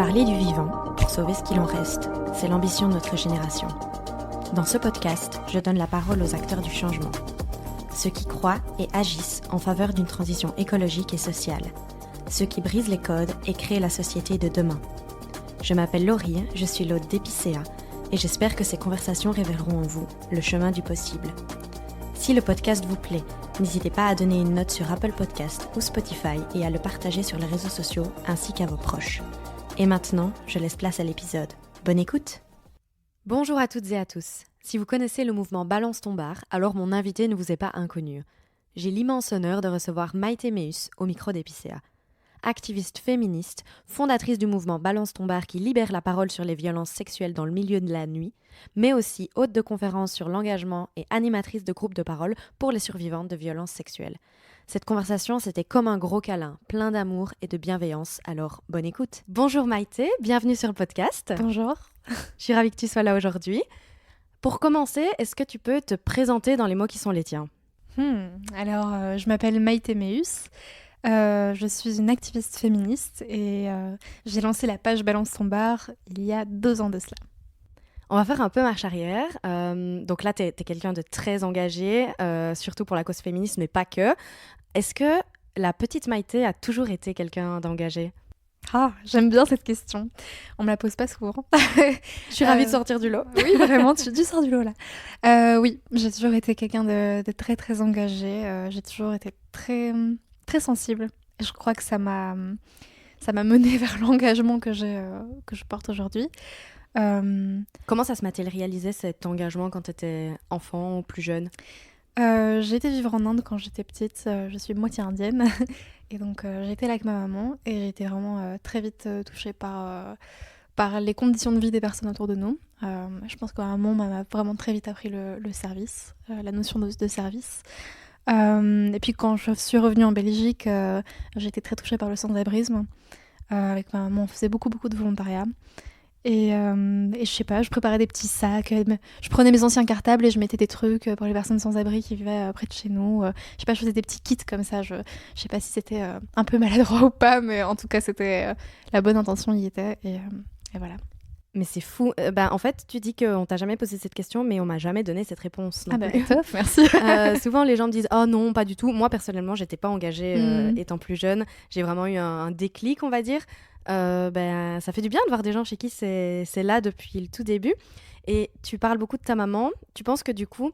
Parler du vivant pour sauver ce qu'il en reste, c'est l'ambition de notre génération. Dans ce podcast, je donne la parole aux acteurs du changement. Ceux qui croient et agissent en faveur d'une transition écologique et sociale. Ceux qui brisent les codes et créent la société de demain. Je m'appelle Laurie, je suis l'hôte d'Épicéa et j'espère que ces conversations révéleront en vous le chemin du possible. Si le podcast vous plaît, n'hésitez pas à donner une note sur Apple Podcast ou Spotify et à le partager sur les réseaux sociaux ainsi qu'à vos proches. Et maintenant, je laisse place à l'épisode. Bonne écoute! Bonjour à toutes et à tous. Si vous connaissez le mouvement Balance ton bar, alors mon invité ne vous est pas inconnu. J'ai l'immense honneur de recevoir Maïté Meus au micro d'Épicéa. Activiste féministe, fondatrice du mouvement Balance ton bar qui libère la parole sur les violences sexuelles dans le milieu de la nuit, mais aussi hôte de conférences sur l'engagement et animatrice de groupes de parole pour les survivantes de violences sexuelles. Cette conversation, c'était comme un gros câlin, plein d'amour et de bienveillance, alors bonne écoute. Bonjour Maïté, bienvenue sur le podcast. Bonjour. Je suis ravie que tu sois là aujourd'hui. Pour commencer, est-ce que tu peux te présenter dans les mots qui sont les tiens ? Alors, je m'appelle Maïté Meus. Je suis une activiste féministe et j'ai lancé la page Balance ton bar il y a 2 ans de cela. On va faire un peu marche arrière. Donc là, t'es quelqu'un de très engagé, surtout pour la cause féministe, mais pas que. Est-ce que la petite Maïté a toujours été quelqu'un d'engagé ? Ah, j'aime bien cette question. On me la pose pas souvent. Je suis ravie de sortir du lot. Oui, vraiment, tu sors du lot là. Oui, j'ai toujours été quelqu'un de très très engagé. J'ai toujours été très très sensible. Et je crois que ça m'a menée vers l'engagement que je porte aujourd'hui. Comment ça se matérialisait cet engagement quand tu étais enfant ou plus jeune ? J'ai été vivre en Inde quand j'étais petite. Je suis moitié indienne. Et donc j'ai été là avec ma maman et j'ai été vraiment très vite touchée par les conditions de vie des personnes autour de nous. Je pense que ma maman m'a vraiment très vite appris le service, la notion de service. Et puis quand je suis revenue en Belgique, j'ai été très touchée par le sans-abrisme. Avec ma maman, on faisait beaucoup de volontariat. Et je sais pas, je préparais des petits sacs, je prenais mes anciens cartables et je mettais des trucs pour les personnes sans abri qui vivaient près de chez nous. Je sais pas, je faisais des petits kits comme ça. Je sais pas si c'était un peu maladroit ou pas, mais en tout cas, c'était la bonne intention y était. Et voilà. Mais c'est fou. En fait, tu dis qu'on t'a jamais posé cette question, mais on m'a jamais donné cette réponse. Ah bah, top, merci. Souvent, les gens me disent « Oh non, pas du tout ». Moi, personnellement, j'étais pas engagée étant plus jeune. J'ai vraiment eu un déclic, on va dire. Ça fait du bien de voir des gens chez qui c'est là depuis le tout début. Et tu parles beaucoup de ta maman. Tu penses que du coup,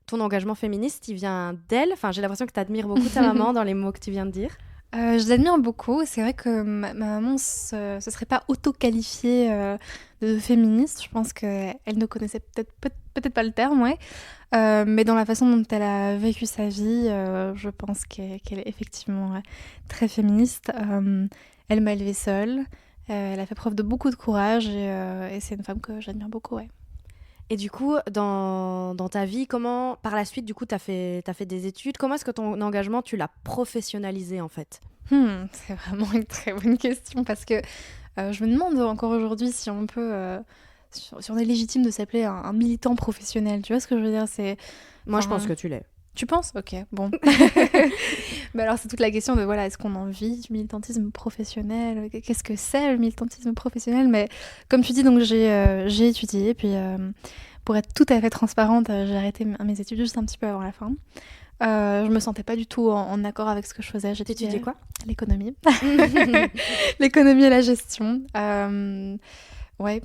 ton engagement féministe, il vient d'elle ? Enfin, j'ai l'impression que tu admires beaucoup ta maman dans les mots que tu viens de dire. Je l'admire beaucoup. C'est vrai que ma maman se serait pas auto-qualifiée de féministe. Je pense qu'elle ne connaissait peut-être pas le terme, ouais. Mais dans la façon dont elle a vécu sa vie, je pense qu'elle est effectivement très féministe. Elle m'a élevée seule. Elle a fait preuve de beaucoup de courage et c'est une femme que j'admire beaucoup, ouais. Et du coup, dans ta vie, comment, par la suite, du coup, t'as fait des études. Comment est-ce que ton engagement, tu l'as professionnalisé, en fait ? C'est vraiment une très bonne question parce que je me demande encore aujourd'hui si on peut... si on est légitime de s'appeler un militant professionnel. Tu vois ce que je veux dire ? Moi, je pense que tu l'es. Tu penses ? Ok, bon. Mais alors, c'est toute la question de, voilà, est-ce qu'on en vit du militantisme professionnel ? Qu'est-ce que c'est, le militantisme professionnel ? Mais comme tu dis, donc j'ai étudié, puis pour être tout à fait transparente, j'ai arrêté mes études juste un petit peu avant la fin. Je me sentais pas du tout en accord avec ce que je faisais. J'étudiais quoi ? L'économie. L'économie et la gestion. Ouais.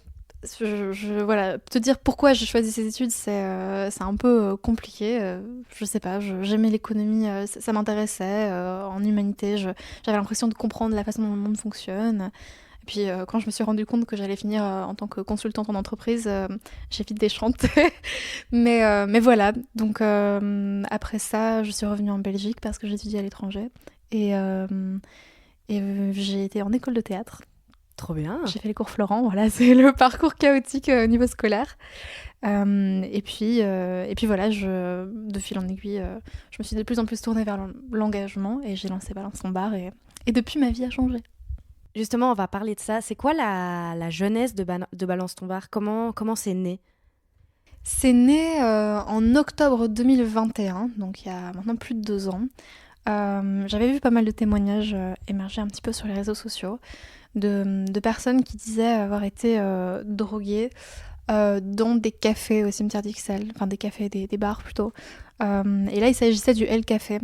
Voilà, te dire pourquoi j'ai choisi ces études, c'est un peu compliqué. Je sais pas, j'aimais l'économie, ça m'intéressait. En humanité, j'avais l'impression de comprendre la façon dont le monde fonctionne. Et puis quand je me suis rendu compte que j'allais finir en tant que consultante en entreprise, j'ai vite déchanté. mais voilà, donc après ça, je suis revenue en Belgique parce que j'étudiais à l'étranger. Et j'ai été en école de théâtre. Trop bien. J'ai fait les cours Florent, voilà, c'est le parcours chaotique au niveau scolaire. Et puis voilà, de fil en aiguille, je me suis de plus en plus tournée vers l'engagement et j'ai lancé Balance ton bar et depuis ma vie a changé. Justement, on va parler de ça. C'est quoi la jeunesse de Balance ton bar ? Comment c'est né ? C'est né en octobre 2021, donc il y a maintenant plus de 2 ans. J'avais vu pas mal de témoignages émerger un petit peu sur les réseaux sociaux de personnes qui disaient avoir été droguées dans des cafés au cimetière d'Ixelles, enfin des cafés, des bars plutôt. Et là, il s'agissait du El Café.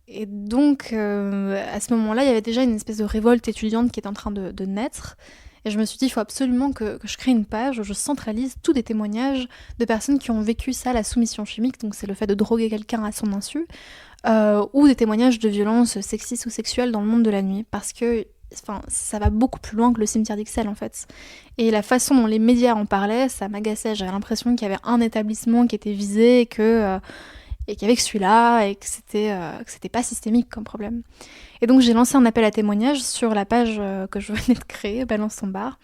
Et donc, à ce moment-là, il y avait déjà une espèce de révolte étudiante qui était en train de naître. Et je me suis dit, il faut absolument que je crée une page où je centralise tous des témoignages de personnes qui ont vécu ça, la soumission chimique, donc c'est le fait de droguer quelqu'un à son insu, ou des témoignages de violences sexistes ou sexuelles dans le monde de la nuit, parce que ça va beaucoup plus loin que le cimetière d'Ixelles en fait. Et la façon dont les médias en parlaient, ça m'agaçait. J'avais l'impression qu'il y avait un établissement qui était visé et qu'il y avait que celui-là et que c'était pas systémique comme problème. Et donc j'ai lancé un appel à témoignages sur la page que je venais de créer, Balance ton bar,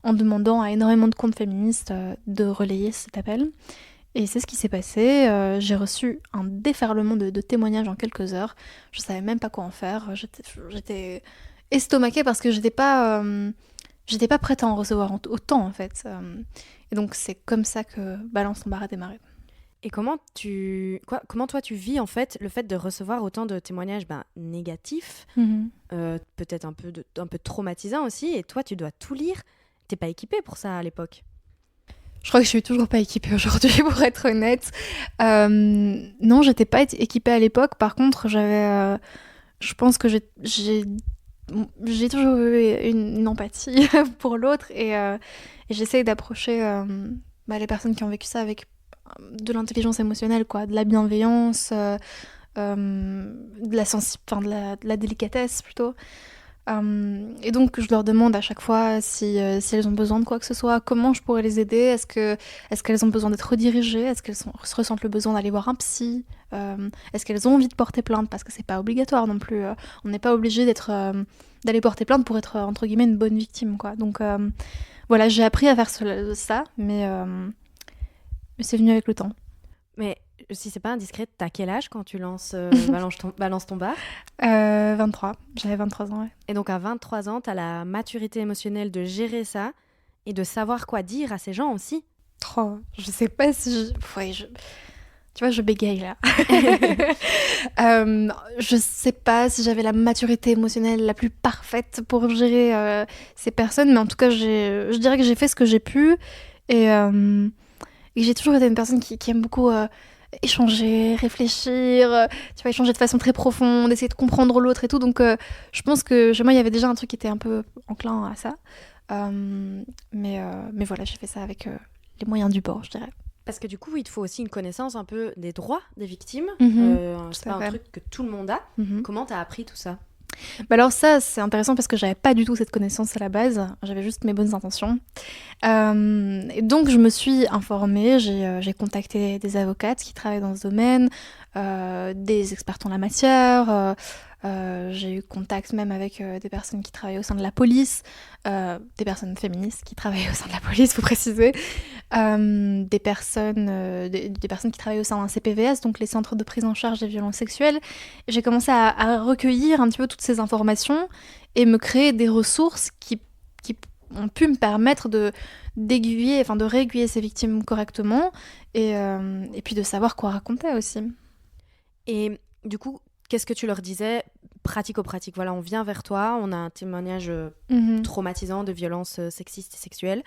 en demandant à énormément de comptes féministes de relayer cet appel. Et c'est ce qui s'est passé. J'ai reçu un déferlement de témoignages en quelques heures. Je savais même pas quoi en faire. J'étais estomaquée parce que j'étais pas prête à en recevoir autant en fait. Et donc c'est comme ça que Balance ton bar a démarré. Et comment toi tu vis en fait le fait de recevoir autant de témoignages négatifs, peut-être un peu traumatisants aussi, et toi tu dois tout lire. T'es pas équipée pour ça à l'époque? Je crois que je suis toujours pas équipée aujourd'hui, pour être honnête. Non, j'étais pas équipée à l'époque. Par contre, je pense que j'ai toujours eu une empathie pour l'autre et j'essaye d'approcher les personnes qui ont vécu ça avec de l'intelligence émotionnelle, quoi, de la bienveillance, de la délicatesse plutôt. Et donc je leur demande à chaque fois si elles ont besoin de quoi que ce soit, comment je pourrais les aider, est-ce qu'elles ont besoin d'être redirigées, est-ce qu'elles ressentent le besoin d'aller voir un psy, est-ce qu'elles ont envie de porter plainte, parce que c'est pas obligatoire non plus, on n'est pas obligé d'aller porter plainte pour être entre guillemets une bonne victime, quoi. Donc voilà, j'ai appris à faire ça, mais c'est venu avec le temps. Mais si c'est pas indiscret, t'as quel âge quand tu lances Balance ton bar? 23. J'avais 23 ans, ouais. Et donc à 23 ans, t'as la maturité émotionnelle de gérer ça et de savoir quoi dire à ces gens aussi. Oh, je sais pas si tu vois, je bégaye là. Je sais pas si j'avais la maturité émotionnelle la plus parfaite pour gérer ces personnes, mais en tout cas, je dirais que j'ai fait ce que j'ai pu et j'ai toujours été une personne qui aime beaucoup échanger, réfléchir, tu vois, échanger de façon très profonde, essayer de comprendre l'autre et tout. Donc, je pense que chez moi, il y avait déjà un truc qui était un peu enclin à ça. Mais voilà, j'ai fait ça avec les moyens du bord, je dirais. Parce que du coup, il te faut aussi une connaissance un peu des droits des victimes. C'est pas un truc que tout le monde a. Comment t'as appris tout ça? Alors ça, c'est intéressant parce que j'avais pas du tout cette connaissance à la base. J'avais juste mes bonnes intentions. Et donc, je me suis informée. J'ai contacté des avocates qui travaillent dans ce domaine, des experts en la matière. J'ai eu contact même avec des personnes qui travaillent au sein de la police, des personnes féministes qui travaillent au sein de la police, faut préciser, des personnes qui travaillent au sein d'un CPVS, donc les centres de prise en charge des violences sexuelles. J'ai commencé à recueillir un petit peu toutes ces informations et me créer des ressources qui ont pu me permettre de réaiguiller ces victimes correctement et puis de savoir quoi raconter aussi. Et du coup, qu'est-ce que tu leur disais pratico-pratique? Voilà, on vient vers toi, on a un témoignage traumatisant de violences sexistes et sexuelles.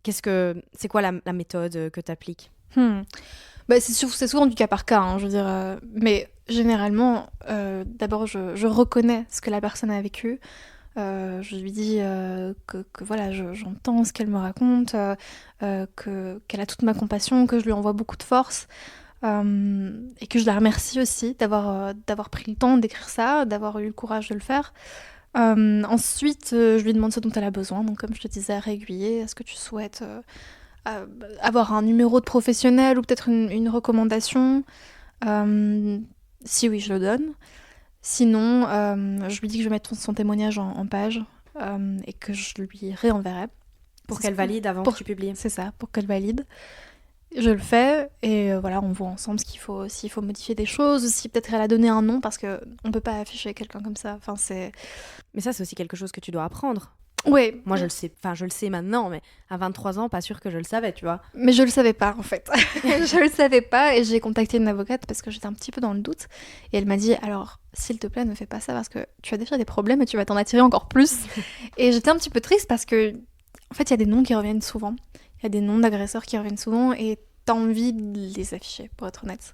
C'est quoi la méthode que tu appliques? C'est souvent du cas par cas, hein, je veux dire. Mais généralement, d'abord, je reconnais ce que la personne a vécu. Je lui dis que voilà, j'entends ce qu'elle me raconte, qu'elle a toute ma compassion, que je lui envoie beaucoup de force. Et que je la remercie aussi d'avoir pris le temps d'écrire ça, d'avoir eu le courage de le faire. Ensuite, je lui demande ce dont elle a besoin. Donc, comme je te disais, régulier. Est-ce que tu souhaites avoir un numéro de professionnel ou peut-être une recommandation? Si oui, je le donne. Sinon, je lui dis que je vais mettre son témoignage en page et que je lui réenverrai. Pour qu'elle valide avant que tu publies. C'est ça, pour qu'elle valide. Je le fais et voilà, on voit ensemble s'il faut modifier des choses, si peut-être elle a donné un nom parce qu'on ne peut pas afficher quelqu'un comme ça. Mais ça, c'est aussi quelque chose que tu dois apprendre. Ouais. Moi, je le sais maintenant, mais à 23 ans, pas sûr que je le savais, tu vois. Mais je le savais pas, en fait. Je le savais pas, et j'ai contacté une avocate parce que j'étais un petit peu dans le doute. Et elle m'a dit, alors, s'il te plaît, ne fais pas ça parce que tu as déjà des problèmes et tu vas t'en attirer encore plus. Et j'étais un petit peu triste parce que, en fait, il y a des noms qui reviennent souvent. Il y a des noms d'agresseurs qui reviennent souvent et t'as envie de les afficher, pour être honnête.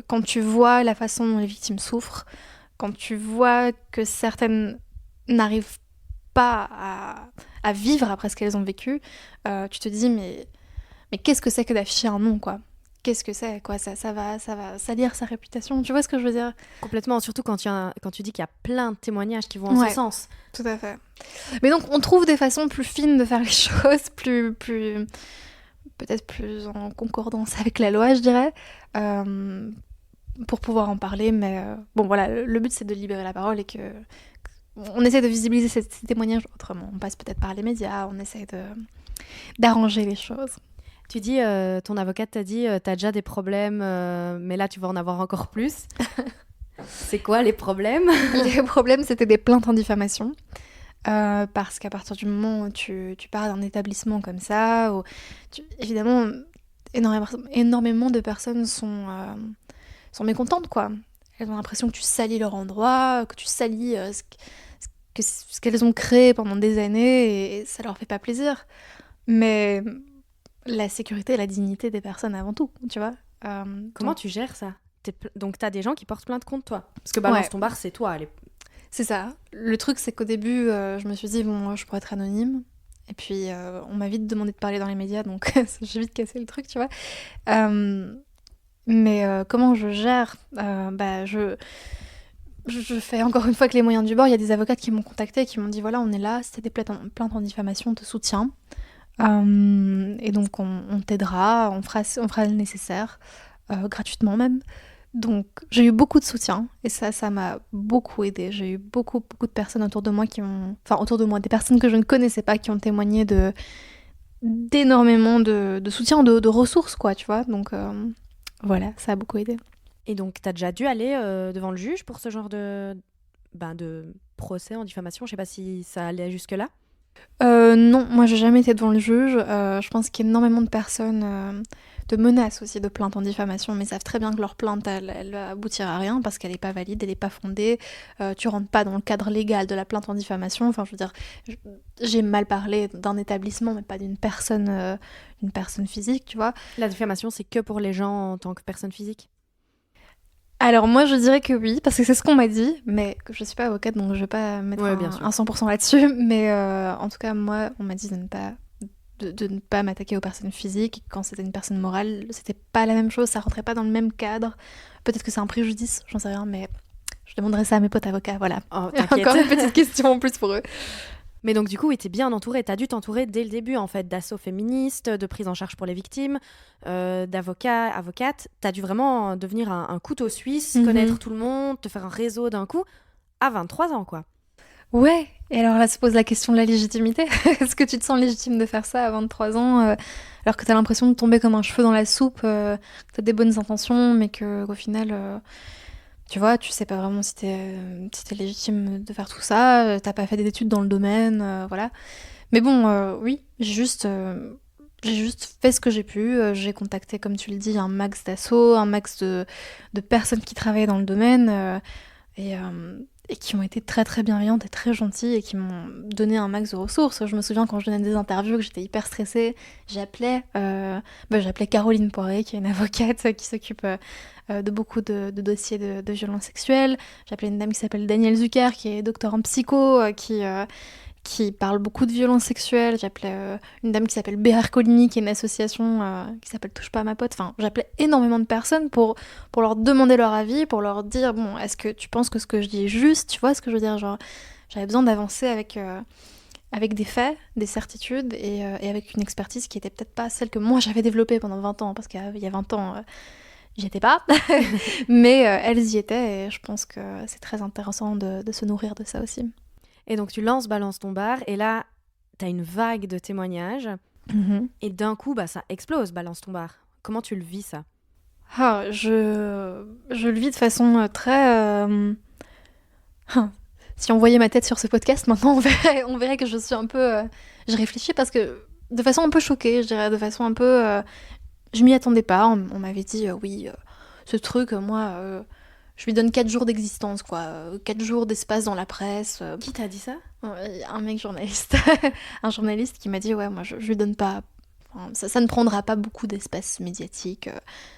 Quand tu vois la façon dont les victimes souffrent, quand tu vois que certaines n'arrivent pas à vivre après ce qu'elles ont vécu, tu te dis mais qu'est-ce que c'est que d'afficher un nom, quoi? Qu'est-ce que c'est, quoi? Ça va salir sa réputation, tu vois ce que je veux dire? Complètement, surtout quand tu dis qu'il y a plein de témoignages qui vont en ce sens. Tout à fait. Mais donc on trouve des façons plus fines de faire les choses, plus peut-être plus en concordance avec la loi, je dirais, pour pouvoir en parler. Mais bon, voilà, le but c'est de libérer la parole et que on essaie de visibiliser ces témoignages autrement. On passe peut-être par les médias, on essaie d'arranger les choses. Tu dis, ton avocate t'a dit, t'as déjà des problèmes, mais là tu vas en avoir encore plus. C'est quoi les problèmes? Les problèmes, c'était des plaintes en diffamation. Parce qu'à partir du moment où tu pars d'un établissement comme ça, évidemment, énormément de personnes sont mécontentes, quoi. Elles ont l'impression que tu salis leur endroit, que tu salis ce qu'elles ont créé pendant des années, et ça leur fait pas plaisir. Mais la sécurité et la dignité des personnes avant tout, tu vois. Comment tu gères ça? Donc t'as des gens qui portent plainte contre toi? Parce que Balance ton bar, c'est toi. C'est ça. Le truc, c'est qu'au début, je me suis dit, bon, moi, je pourrais être anonyme. Et puis, on m'a vite demandé de parler dans les médias, donc j'ai vite cassé le truc, tu vois. Mais comment je gère? Je fais encore une fois que les moyens du bord. Il y a des avocates qui m'ont contacté, qui m'ont dit, voilà, on est là, si t'as des plaintes en diffamation, on te soutient. Et donc, on t'aidera, on fera le nécessaire, gratuitement même. Donc j'ai eu beaucoup de soutien et ça m'a beaucoup aidée. J'ai eu beaucoup de personnes autour de moi des personnes que je ne connaissais pas qui ont témoigné d'énormément de soutien, de ressources, quoi, tu vois. Donc voilà, ça a beaucoup aidé. Et donc t'as déjà dû aller devant le juge pour ce genre de procès en diffamation? Je sais pas si ça allait jusque-là. Non, moi j'ai jamais été devant le juge. Je pense qu'il y a énormément de personnes, de menaces aussi, de plaintes en diffamation, mais savent très bien que leur plainte, elle aboutira à rien parce qu'elle n'est pas valide, elle n'est pas fondée. Tu rentres pas dans le cadre légal de la plainte en diffamation. Enfin, je veux dire, j'ai mal parlé d'un établissement, mais pas d'une personne physique, tu vois. La diffamation, c'est que pour les gens en tant que personne physique? Alors moi je dirais que oui, parce que c'est ce qu'on m'a dit, mais je suis pas avocate donc je vais pas mettre un 100% là-dessus, mais en tout cas moi on m'a dit de ne pas m'attaquer aux personnes physiques. Quand c'était une personne morale, c'était pas la même chose, ça rentrait pas dans le même cadre. Peut-être que c'est un préjudice, j'en sais rien, mais je demanderai ça à mes potes avocats, voilà. Oh, t'inquiète. Encore une petite question en plus pour eux. Mais donc du coup, oui, t'es bien entourée. T'as dû t'entourer dès le début, en fait, d'assauts féministes, de prise en charge pour les victimes, d'avocats, avocates. T'as dû vraiment devenir un couteau suisse, connaître tout le monde, te faire un réseau d'un coup, à 23 ans, quoi. Ouais, et alors là se pose la question de la légitimité. Est-ce que tu te sens légitime de faire ça à 23 ans, alors que t'as l'impression de tomber comme un cheveu dans la soupe, que t'as des bonnes intentions, mais qu'au final... tu vois, tu sais pas vraiment si t'es légitime de faire tout ça, t'as pas fait d'études dans le domaine, voilà. Mais bon, oui, j'ai juste fait ce que j'ai pu. J'ai contacté, comme tu le dis, un max d'assos, un max de personnes qui travaillaient dans le domaine, et qui ont été très très bienveillantes et très gentilles et qui m'ont donné un max de ressources. Je me souviens quand je donnais des interviews que j'étais hyper stressée, j'appelais Caroline Poiré, qui est une avocate qui s'occupe de beaucoup de dossiers de violences sexuelles. J'appelais une dame qui s'appelle Danielle Zucker, qui est docteur en psycho, qui parle beaucoup de violences sexuelles. J'appelais une dame qui s'appelle Béar Coligny, qui est une association qui s'appelle Touche pas à ma pote. Enfin, j'appelais énormément de personnes pour leur demander leur avis, pour leur dire, bon, est-ce que tu penses que ce que je dis est juste? Tu vois ce que je veux dire? Genre, j'avais besoin d'avancer avec des faits, des certitudes et avec une expertise qui était peut-être pas celle que moi j'avais développée pendant 20 ans, parce qu'il y a 20 ans, j'y étais pas. Mais elles y étaient et je pense que c'est très intéressant de se nourrir de ça aussi. Et donc tu lances Balance ton bar et là t'as une vague de témoignages et d'un coup ça explose Balance ton bar. Comment tu le vis ça? Je le vis de façon très si on voyait ma tête sur ce podcast, maintenant on verrait que je suis un peu... je réfléchis parce que de façon un peu choquée, je dirais, de façon un peu... je m'y attendais pas, on m'avait dit, oui, ce truc, moi, je lui donne 4 jours d'existence, quoi. 4 jours d'espace dans la presse. Qui t'a dit ça ? Un mec journaliste. Un journaliste qui m'a dit, ouais, moi, je lui donne pas... Enfin, ça ne prendra pas beaucoup d'espace médiatique.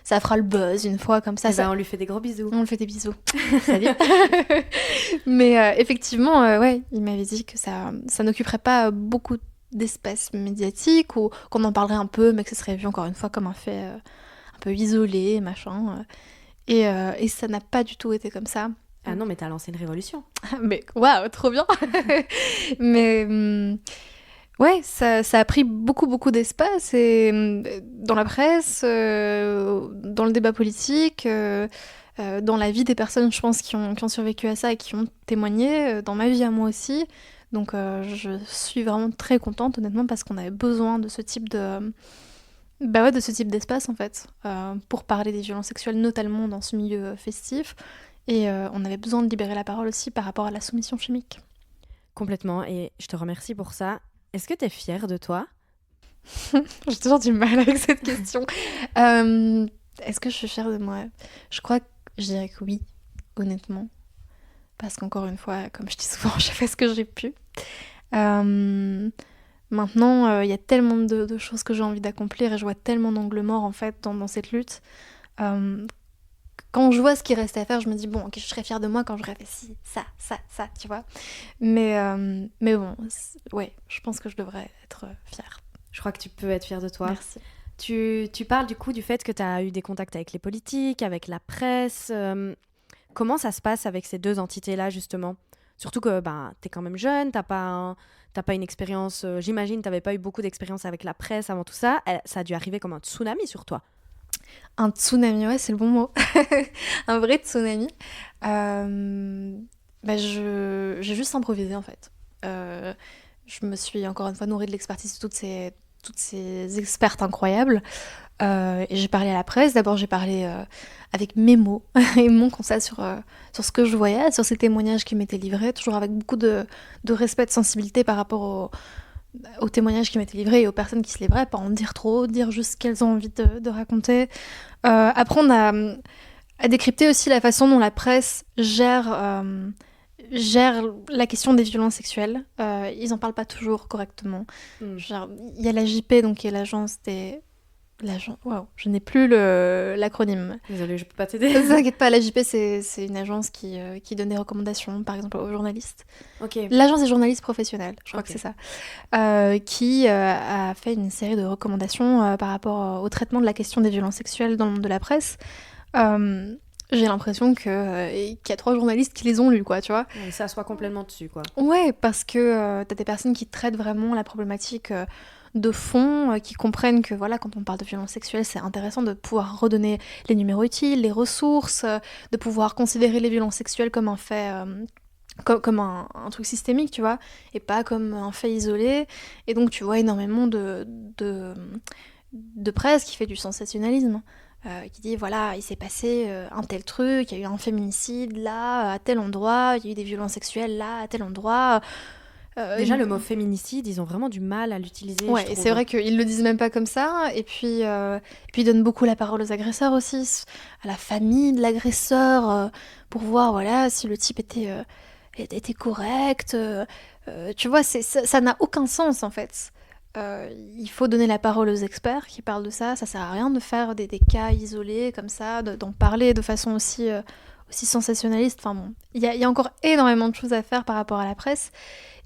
Ça fera le buzz une fois comme ça. On lui fait des gros bisous. On lui fait des bisous. Salut. Mais effectivement, ouais, il m'avait dit que ça n'occuperait pas beaucoup d'espace médiatique ou qu'on en parlerait un peu, mais que ce serait vu encore une fois comme un fait un peu isolé, machin. Et ça n'a pas du tout été comme ça. Ah non, mais t'as lancé une révolution. Mais waouh, trop bien. Mais ouais, ça a pris beaucoup d'espace et dans la presse, dans le débat politique, dans la vie des personnes, je pense, qui ont survécu à ça et qui ont témoigné, dans ma vie à moi aussi. Donc je suis vraiment très contente, honnêtement, parce qu'on avait besoin de ce type de ce type d'espace, en fait, pour parler des violences sexuelles, notamment dans ce milieu festif. Et on avait besoin de libérer la parole aussi par rapport à la soumission chimique. Complètement, et je te remercie pour ça. Est-ce que t'es fière de toi ? J'ai toujours du mal avec cette question. Est-ce que je suis fière de moi ? Je dirais que oui, honnêtement. Parce qu'encore une fois, comme je dis souvent, j'ai fait ce que j'ai pu. Maintenant, il y a tellement de choses que j'ai envie d'accomplir et je vois tellement d'angles morts en fait dans cette lutte. Quand je vois ce qui reste à faire, je me dis bon, ok, je serais fière de moi quand j'aurais fait ci, ça, tu vois. Mais bon, ouais, je pense que je devrais être fière. Je crois que tu peux être fière de toi. Merci. Tu parles du coup du fait que tu as eu des contacts avec les politiques, avec la presse. Comment ça se passe avec ces deux entités-là, justement ? Surtout que t'es quand même jeune, t'as pas une expérience... j'imagine t'avais pas eu beaucoup d'expérience avec la presse avant tout ça. Ça a dû arriver comme un tsunami sur toi. Un tsunami, ouais, c'est le bon mot. Un vrai tsunami. J'ai juste improvisé, en fait. Je me suis encore une fois nourrie de l'expertise de toutes ces expertes incroyables. Et j'ai parlé à la presse. D'abord, j'ai parlé avec mes mots et mon constat sur ce que je voyais, sur ces témoignages qui m'étaient livrés, toujours avec beaucoup de respect, de sensibilité par rapport aux témoignages qui m'étaient livrés et aux personnes qui se livraient, pas en dire trop, dire juste ce qu'elles ont envie de raconter. Apprendre à décrypter aussi la façon dont la presse gère la question des violences sexuelles. Ils en parlent pas toujours correctement. Genre, il y a la JP, donc qui est l'agence des... Waouh, je n'ai plus l'acronyme. Désolée, je peux pas t'aider. Ne t'inquiète pas, la JP, c'est une agence qui donne des recommandations, par exemple, aux journalistes. Okay. L'agence des journalistes professionnels, je crois que c'est ça. Qui a fait une série de recommandations par rapport au traitement de la question des violences sexuelles dans le monde de la presse. J'ai l'impression qu'il y a 3 journalistes qui les ont lus, quoi, tu vois. Et ça soit complètement dessus, quoi. Ouais, parce que t'as des personnes qui traitent vraiment la problématique de fond, qui comprennent que voilà, quand on parle de violence sexuelle, c'est intéressant de pouvoir redonner les numéros utiles, les ressources, de pouvoir considérer les violences sexuelles comme un fait, comme un truc systémique, tu vois, et pas comme un fait isolé. Et donc tu vois énormément de presse qui fait du sensationnalisme. Qui dit voilà, il s'est passé un tel truc, il y a eu un féminicide là, à tel endroit, il y a eu des violences sexuelles là, à tel endroit. Déjà, le mot féminicide, ils ont vraiment du mal à l'utiliser. Ouais, et c'est vrai qu'ils le disent même pas comme ça. Et puis ils donnent beaucoup la parole aux agresseurs aussi, à la famille de l'agresseur, pour voir voilà si le type était correct. Tu vois, ça n'a aucun sens en fait. Il faut donner la parole aux experts qui parlent de ça. Ça sert à rien de faire des cas isolés comme ça, d'en parler de façon aussi sensationnaliste. Enfin bon, il y a encore énormément de choses à faire par rapport à la presse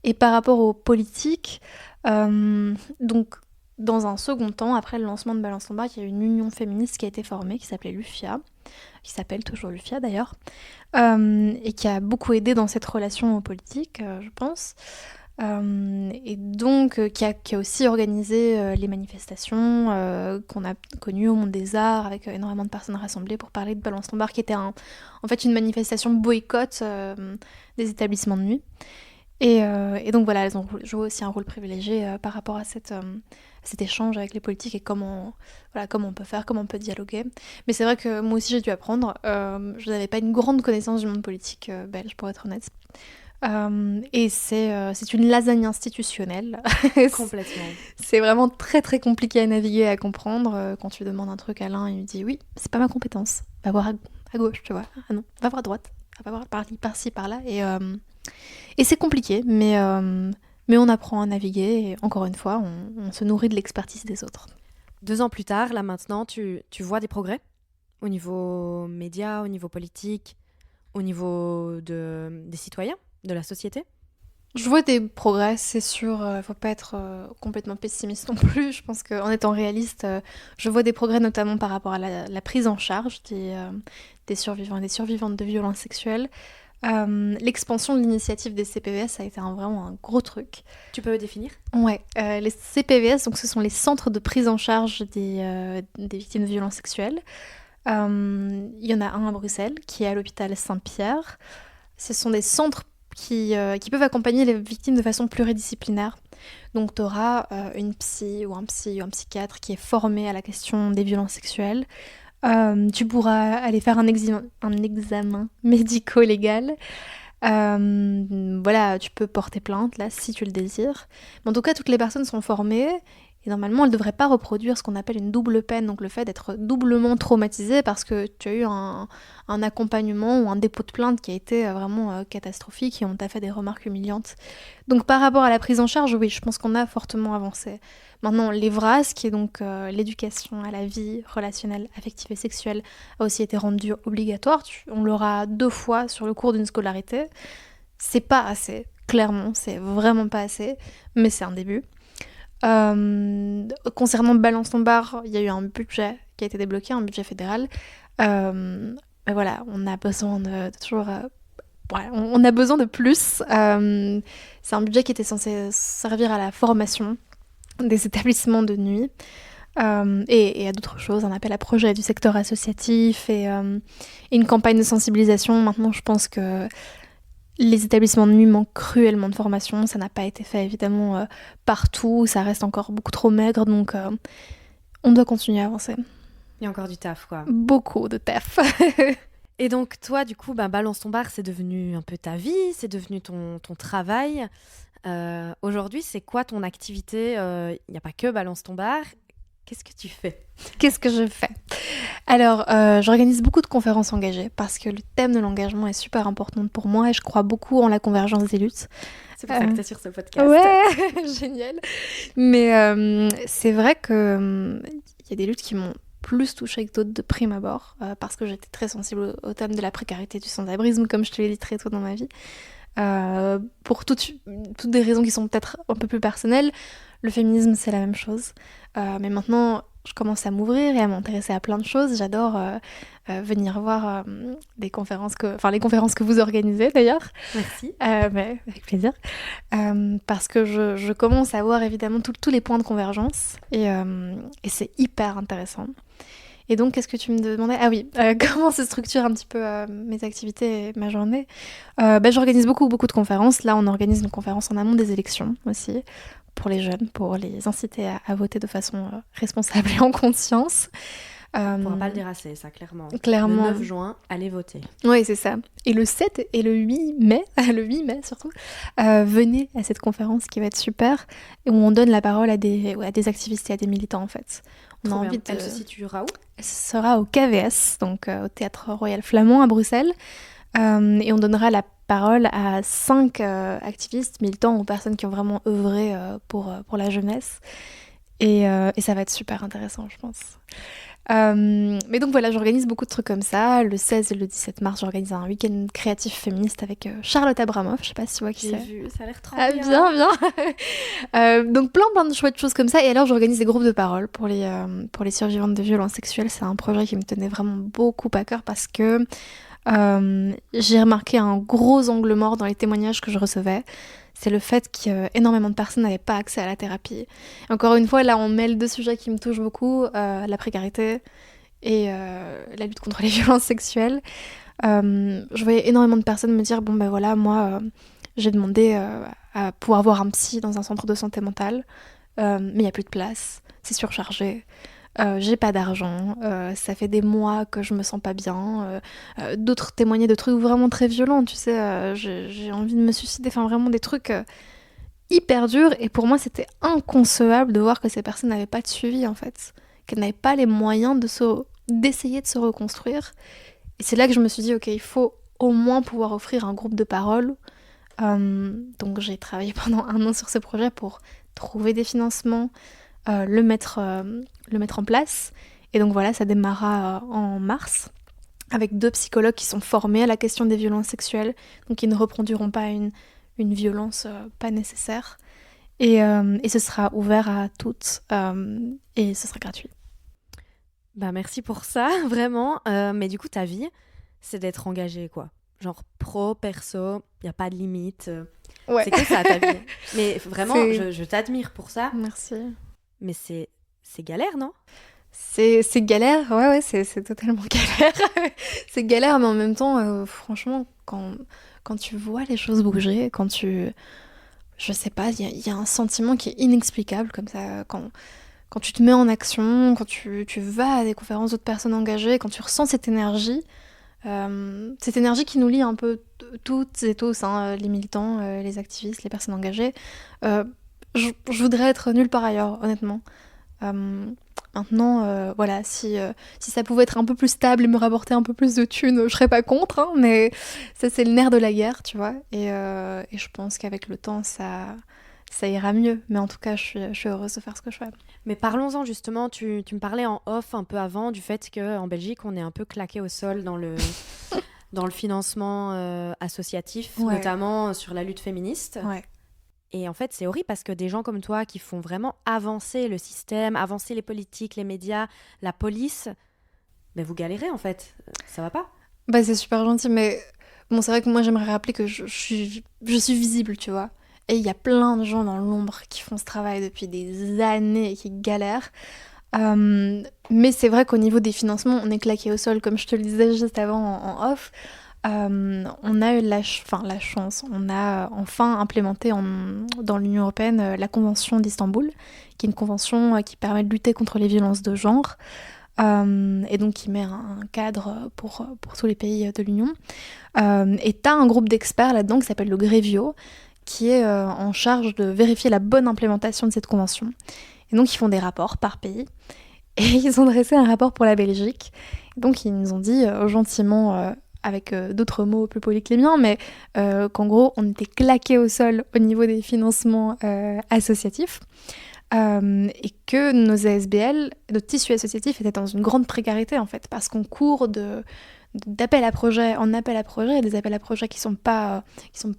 et par rapport aux politiques. Donc, dans un second temps, après le lancement de Balance ton bac, il y a une union féministe qui a été formée, qui s'appelait l'UFIA, qui s'appelle toujours l'UFIA d'ailleurs, et qui a beaucoup aidé dans cette relation aux politiques, je pense. Et donc qui a aussi organisé les manifestations qu'on a connues au Monde des Arts avec énormément de personnes rassemblées pour parler de Balance ton bar, qui était en fait une manifestation boycott des établissements de nuit. Et donc voilà, elles ont joué aussi un rôle privilégié par rapport à cet échange avec les politiques et comment on peut faire, comment on peut dialoguer. Mais c'est vrai que moi aussi j'ai dû apprendre. Je n'avais pas une grande connaissance du monde politique belge, pour être honnête. Et c'est une lasagne institutionnelle. Complètement. C'est vraiment très très compliqué à naviguer, à comprendre. Quand tu demandes un truc à l'un, il me dit oui, c'est pas ma compétence. Va voir à gauche, tu vois. Ah non, va voir à droite. Va voir par-ci, par-là. Et c'est compliqué, mais on apprend à naviguer. Et encore une fois, on se nourrit de l'expertise des autres. 2 ans plus tard, là maintenant, tu vois des progrès au niveau média, au niveau politique, au niveau des citoyens, de la société? Je vois des progrès, c'est sûr. Faut pas être complètement pessimiste non plus. Je pense qu'en étant réaliste, je vois des progrès notamment par rapport à la prise en charge des survivants et des survivantes de violences sexuelles. L'expansion de l'initiative des CPVS a été vraiment un gros truc. Tu peux définir? Ouais, les CPVS, donc ce sont les centres de prise en charge des victimes de violences sexuelles. Il y en a un à Bruxelles, qui est à l'hôpital Saint-Pierre. Ce sont des centres qui peuvent accompagner les victimes de façon pluridisciplinaire. Donc tu auras une psy ou un psychiatre qui est formé à la question des violences sexuelles. Tu pourras aller faire un examen médico-légal. Voilà, tu peux porter plainte là si tu le désires. Mais en tout cas, toutes les personnes sont formées et normalement, elles ne devraient pas reproduire ce qu'on appelle une double peine, donc le fait d'être doublement traumatisé parce que tu as eu un accompagnement ou un dépôt de plainte qui a été vraiment catastrophique et on t'a fait des remarques humiliantes. Donc par rapport à la prise en charge, oui, je pense qu'on a fortement avancé. Maintenant, l'EVRAS, qui est donc l'éducation à la vie relationnelle, affective et sexuelle, a aussi été rendue obligatoire. On l'aura 2 fois sur le cours d'une scolarité. C'est pas assez, clairement, c'est vraiment pas assez, mais c'est un début. Concernant Balance ton bar, il y a eu un budget qui a été débloqué, un budget fédéral. Mais voilà, on a besoin de toujours... on a besoin de plus. C'est un budget qui était censé servir à la formation des établissements de nuit et à d'autres choses, un appel à projet du secteur associatif et une campagne de sensibilisation. Maintenant, je pense que les établissements de nuit manquent cruellement de formation. Ça n'a pas été fait évidemment partout. Ça reste encore beaucoup trop maigre. Donc on doit continuer à avancer. Il y a encore du taf, quoi. Beaucoup de taf. Et donc toi, du coup, Balance ton bar, c'est devenu un peu ta vie, c'est devenu ton travail. Aujourd'hui, c'est quoi ton activité? Il n'y a pas que Balance ton bar. Qu'est-ce que tu fais? Qu'est-ce que je fais? Alors, j'organise beaucoup de conférences engagées parce que le thème de l'engagement est super important pour moi et je crois beaucoup en la convergence des luttes. C'est pour ça que tu es sur ce podcast. Ouais, génial. Mais c'est vrai que y a des luttes qui m'ont plus touchée que d'autres de prime abord parce que j'étais très sensible au thème de la précarité, du sans-abrisme, comme je te l'ai dit très tôt dans ma vie. Pour toutes des raisons qui sont peut-être un peu plus personnelles. Le féminisme, c'est la même chose. Mais maintenant, je commence à m'ouvrir et à m'intéresser à plein de choses. J'adore venir voir les conférences que vous organisez d'ailleurs. Merci. Mais avec plaisir. Parce que je commence à voir évidemment tous les points de convergence et c'est hyper intéressant. Et donc, qu'est-ce que tu me demandais? Ah oui, comment se structure un petit peu mes activités et ma journée? J'organise beaucoup de conférences. Là, on organise une conférence en amont des élections aussi, pour les jeunes, pour les inciter à voter de façon responsable et en conscience. On ne pourra pas le dire assez, ça, clairement. Clairement. Le 9 juin, allez voter. Oui, c'est ça. Et le 7 et le 8 mai, le 8 mai surtout, venez à cette conférence qui va être super, où on donne la parole à des activistes et à des militants, en fait. On a envie de... Elle se situera où? Ce sera au KVS, donc au Théâtre Royal Flamand à Bruxelles. Et on donnera la parole à 5 activistes, militants ou personnes qui ont vraiment œuvré pour la jeunesse. Et ça va être super intéressant, je pense. Mais donc voilà, j'organise beaucoup de trucs comme ça. Le 16 et le 17 mars, j'organise un week-end créatif féministe avec Charlotte Abramoff. Je sais pas si tu vois qui c'est. J'ai vu, ça a l'air trop bien. Donc plein de chouettes choses comme ça. Et alors j'organise des groupes de parole pour les survivantes de violences sexuelles. C'est un projet qui me tenait vraiment beaucoup à cœur parce que j'ai remarqué un gros angle mort dans les témoignages que je recevais. C'est le fait qu'énormément de personnes n'avaient pas accès à la thérapie. Encore une fois, là, on mêle 2 sujets qui me touchent beaucoup, la précarité et la lutte contre les violences sexuelles. Je voyais énormément de personnes me dire, moi, j'ai demandé à pouvoir voir un psy dans un centre de santé mentale, mais il n'y a plus de place, c'est surchargé. j'ai pas d'argent, ça fait des mois que je me sens pas bien. D'autres témoignaient de trucs vraiment très violents, tu sais, j'ai envie de me suicider, enfin vraiment des trucs hyper durs. Et pour moi, c'était inconcevable de voir que ces personnes n'avaient pas de suivi en fait, qu'elles n'avaient pas les moyens d'essayer de se reconstruire. Et c'est là que je me suis dit, ok, il faut au moins pouvoir offrir un groupe de parole. Donc j'ai travaillé pendant 1 an sur ce projet pour trouver des financements, le mettre en place. Et donc voilà, ça démarra en mars avec 2 psychologues qui sont formés à la question des violences sexuelles, donc ils ne reproduiront pas une violence pas nécessaire. Et ce sera ouvert à toutes et ce sera gratuit. Bah merci pour ça, vraiment. Mais du coup, ta vie, c'est d'être engagée, quoi. Genre pro, perso, il n'y a pas de limite. Ouais. C'est que ça, ta vie. Mais vraiment, je t'admire pour ça. Merci. Mais c'est galère, non ? C'est galère, ouais, c'est totalement galère. C'est galère, mais en même temps, franchement, quand tu vois les choses bouger, je sais pas, il y a un sentiment qui est inexplicable comme ça, quand tu te mets en action, quand tu vas à des conférences d'autres personnes engagées, quand tu ressens cette énergie qui nous lie un peu toutes et tous, hein, les militants, les activistes, les personnes engagées. Je voudrais être nulle part ailleurs, honnêtement. Maintenant, voilà, si ça pouvait être un peu plus stable et me rapporter un peu plus de thunes, je serais pas contre, hein, mais ça c'est le nerf de la guerre, tu vois. Et je pense qu'avec le temps, ça ira mieux. Mais en tout cas, je suis heureuse de faire ce que je fais. Mais parlons-en justement, tu me parlais en off un peu avant du fait qu'en Belgique, on est un peu claqué au sol dans le financement associatif, Ouais. notamment sur la lutte féministe. Ouais. Et en fait, c'est horrible parce que des gens comme toi qui font vraiment avancer le système, avancer les politiques, les médias, la police, ben vous galérez en fait. Ça va pas ? Bah c'est super gentil, mais bon, c'est vrai que moi j'aimerais rappeler que je suis visible, tu vois. Et il y a plein de gens dans l'ombre qui font ce travail depuis des années et qui galèrent. Mais c'est vrai qu'au niveau des financements, on est claqué au sol, comme je te le disais juste avant en off. On a eu la chance, on a enfin implémenté dans l'Union européenne la Convention d'Istanbul, qui est une convention qui permet de lutter contre les violences de genre, et donc qui met un cadre pour tous les pays de l'Union. Et tu as un groupe d'experts là-dedans qui s'appelle le Grevio, qui est en charge de vérifier la bonne implémentation de cette convention. Et donc ils font des rapports par pays, et ils ont dressé un rapport pour la Belgique. Donc ils nous ont dit gentiment, avec d'autres mots plus polis que les miens, mais qu'en gros, on était claqué au sol au niveau des financements associatifs, et que nos ASBL, notre tissu associatif, était dans une grande précarité, en fait, parce qu'on court d'appel à projet en appel à projet, des appels à projets qui sont pas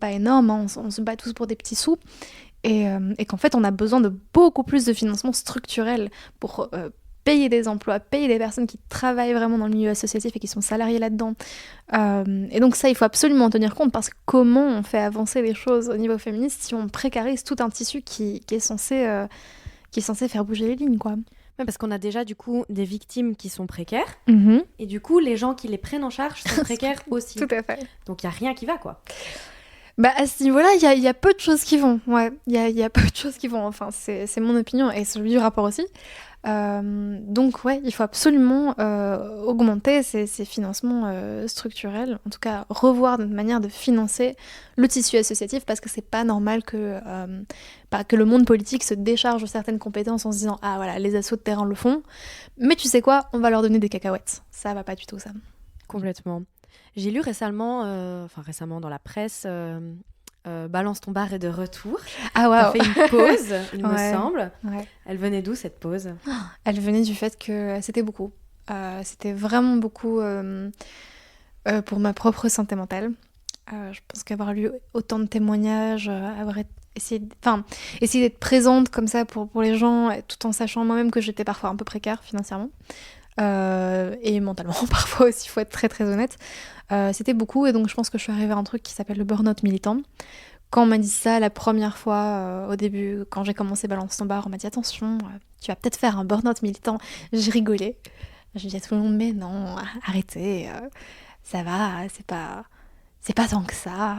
énormes, hein, on se bat tous pour des petits sous, et qu'en fait, on a besoin de beaucoup plus de financement structurel pour payer des emplois, payer des personnes qui travaillent vraiment dans le milieu associatif et qui sont salariées là-dedans. Et donc ça, il faut absolument en tenir compte, parce que comment on fait avancer les choses au niveau féministe si on précarise tout un tissu qui est censé faire bouger les lignes, quoi. Ouais, parce qu'on a déjà du coup des victimes qui sont précaires, Mm-hmm. et du coup les gens qui les prennent en charge sont précaires aussi. Tout à fait. Donc il n'y a rien qui va, quoi. Bah à ce niveau-là, il y a peu de choses qui vont. Ouais, il y a peu de choses qui vont. Enfin, c'est mon opinion et celui du rapport aussi. Donc ouais, il faut absolument augmenter ces financements structurels, en tout cas revoir notre manière de financer le tissu associatif, parce que c'est pas normal que le monde politique se décharge de certaines compétences en se disant ah voilà, les assos de terrain le font, mais tu sais quoi, on va leur donner des cacahuètes. Ça va pas du tout, ça. Complètement. J'ai lu récemment dans la presse, Balance ton bar est de retour. Ah waouh. T'as fait une pause, il me Ouais. semble. Ouais. Elle venait d'où cette pause ? Elle venait du fait que c'était beaucoup. C'était vraiment beaucoup pour ma propre santé mentale. Je pense qu'avoir lu autant de témoignages, essayé d'être présente comme ça pour les gens, tout en sachant moi-même que j'étais parfois un peu précaire financièrement. Et mentalement parfois aussi, il faut être très très honnête. C'était beaucoup, et donc je pense que je suis arrivée à un truc qui s'appelle le burn-out militant. Quand on m'a dit ça la première fois, au début, quand j'ai commencé Balance ton bar, on m'a dit attention, tu vas peut-être faire un burn-out militant. J'ai rigolé. Je dis à tout le monde, mais non, arrêtez, ça va, c'est pas tant que ça.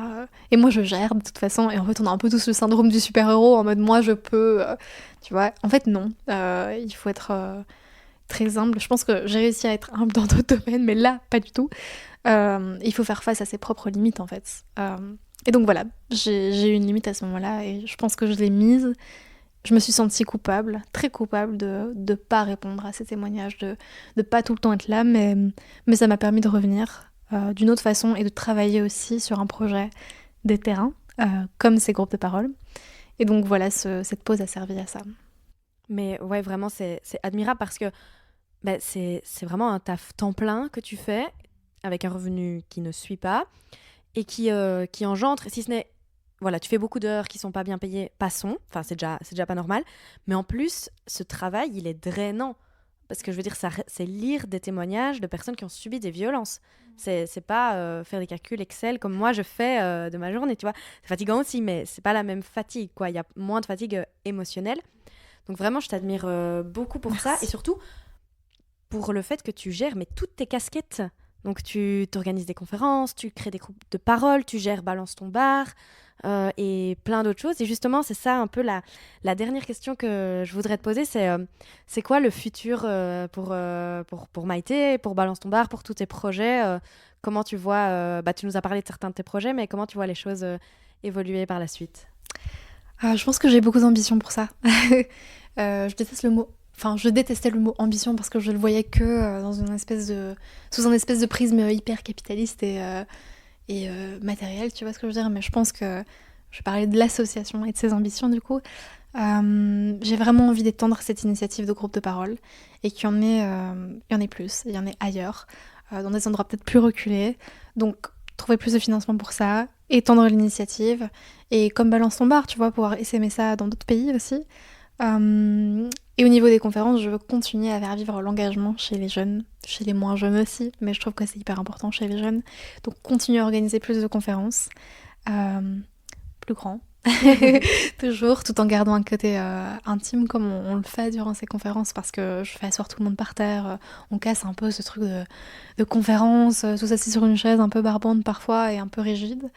Et moi je gère de toute façon, et en fait on a un peu tous le syndrome du super-héros, en mode moi je peux, tu vois. En fait non, il faut être très humble. Je pense que j'ai réussi à être humble dans d'autres domaines, mais là, pas du tout. Il faut faire face à ses propres limites, en fait. Et donc voilà, j'ai eu une limite à ce moment-là, et je pense que je l'ai mise. Je me suis sentie coupable, très coupable de ne pas répondre à ces témoignages, de ne pas tout le temps être là, mais ça m'a permis de revenir d'une autre façon et de travailler aussi sur un projet des terrains, comme ces groupes de parole. Et donc voilà, cette pause a servi à ça. Mais ouais, vraiment, c'est admirable parce que c'est vraiment un taf temps plein que tu fais, avec un revenu qui ne suit pas, et qui engendre, si ce n'est... Voilà, tu fais beaucoup d'heures qui sont pas bien payées, passons, enfin c'est déjà pas normal, mais en plus, ce travail, il est drainant, parce que je veux dire, c'est lire des témoignages de personnes qui ont subi des violences, c'est pas faire des calculs Excel comme moi je fais de ma journée, tu vois, c'est fatigant aussi, mais c'est pas la même fatigue, quoi, il y a moins de fatigue émotionnelle, donc vraiment, je t'admire beaucoup pour ça, et surtout, pour le fait que tu gères mais toutes tes casquettes. Donc tu t'organises des conférences, tu crées des groupes de parole, tu gères Balance ton bar et plein d'autres choses. Et justement, c'est ça un peu la dernière question que je voudrais te poser, c'est quoi le futur pour Maïté, pour Balance ton bar, pour tous tes projets comment tu vois, tu nous as parlé de certains de tes projets, mais comment tu vois les choses évoluer par la suite? Je pense que j'ai beaucoup d'ambition pour ça. Je détestais le mot ambition parce que je le voyais que sous un espèce de prisme hyper capitaliste et matériel, tu vois ce que je veux dire. Mais je pense que je parlais de l'association et de ses ambitions du coup. J'ai vraiment envie d'étendre cette initiative de groupe de parole et qu'il y en ait plus, il y en ait ailleurs, dans des endroits peut-être plus reculés. Donc trouver plus de financement pour ça, étendre l'initiative et comme Balance ton bar, tu vois, pouvoir essaimer ça dans d'autres pays aussi. Et au niveau des conférences, je veux continuer à faire vivre l'engagement chez les jeunes, chez les moins jeunes aussi, mais je trouve que c'est hyper important chez les jeunes. Donc continuer à organiser plus de conférences, plus grand, toujours, tout en gardant un côté intime comme on le fait durant ces conférences, parce que je fais asseoir tout le monde par terre, on casse un peu ce truc de conférence, tous assis sur une chaise un peu barbante parfois et un peu rigide.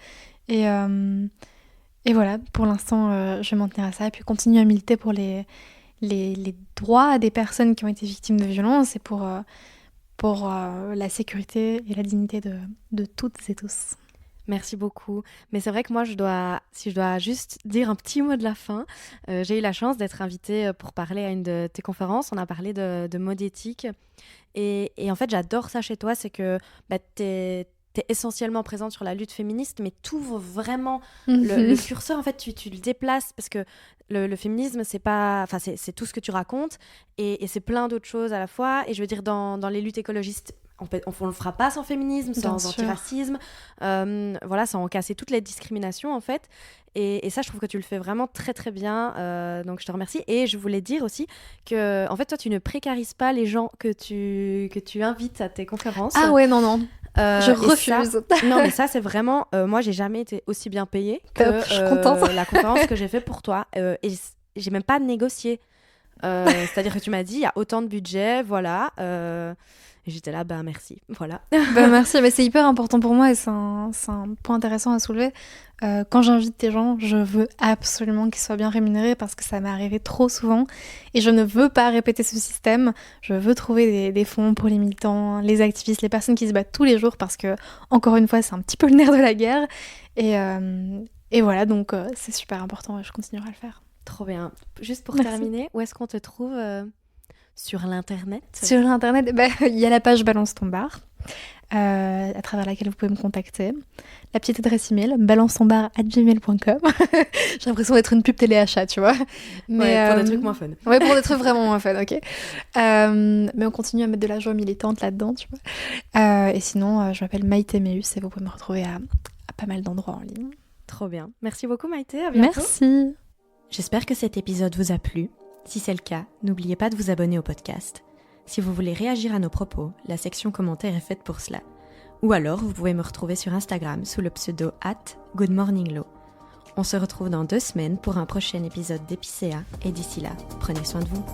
Et voilà, pour l'instant, je vais m'en tenir à ça et puis continuer à militer pour les droits des personnes qui ont été victimes de violences et pour la sécurité et la dignité de toutes et tous. Merci beaucoup. Mais c'est vrai que moi, si je dois juste dire un petit mot de la fin, j'ai eu la chance d'être invitée pour parler à une de tes conférences. On a parlé de mode éthique. Et en fait, j'adore ça chez toi, c'est que t'es essentiellement présente sur la lutte féministe, mais t'ouvres vraiment le curseur. En fait, tu le déplaces parce que le féminisme, c'est tout ce que tu racontes et c'est plein d'autres choses à la fois. Et je veux dire, dans les luttes écologistes, on le fera pas sans féminisme, sans antiracisme, sans casser toutes les discriminations en fait. Et ça, je trouve que tu le fais vraiment très très bien. Donc je te remercie. Et je voulais dire aussi que, en fait, toi, tu ne précarises pas les gens que tu invites à tes conférences. Ah ouais, non. Je refuse. Non, mais ça, c'est vraiment... moi, j'ai jamais été aussi bien payée que la conférence que j'ai fait pour toi. Et j'ai même pas négocié. C'est-à-dire que tu m'as dit, il y a autant de budget, voilà. Et j'étais là, merci, voilà. Merci, mais c'est hyper important pour moi et c'est un point intéressant à soulever. Quand j'invite des gens, je veux absolument qu'ils soient bien rémunérés parce que ça m'est arrivé trop souvent et je ne veux pas répéter ce système. Je veux trouver des fonds pour les militants, les activistes, les personnes qui se battent tous les jours parce que, encore une fois, c'est un petit peu le nerf de la guerre. Et voilà, donc c'est super important et je continuerai à le faire. Trop bien. Juste pour terminer, où est-ce qu'on te trouve sur l'internet? Sur l'internet, il y a la page Balance ton bar, à travers laquelle vous pouvez me contacter. La petite adresse email, balancetonbar@gmail.com. J'ai l'impression d'être une pub téléachat, tu vois. Mais pour des trucs moins fun. Ouais, pour des trucs vraiment moins fun, ok. Mais on continue à mettre de la joie militante là-dedans, tu vois. Et sinon, je m'appelle Maïté Méus et vous pouvez me retrouver à pas mal d'endroits en ligne. Trop bien. Merci beaucoup Maïté, à bientôt. Merci. J'espère que cet épisode vous a plu. Si c'est le cas, n'oubliez pas de vous abonner au podcast. Si vous voulez réagir à nos propos, la section commentaires est faite pour cela. Ou alors, vous pouvez me retrouver sur Instagram sous le pseudo @goodmorninglo. On se retrouve dans 2 semaines pour un prochain épisode d'Épicéa et d'ici là, prenez soin de vous.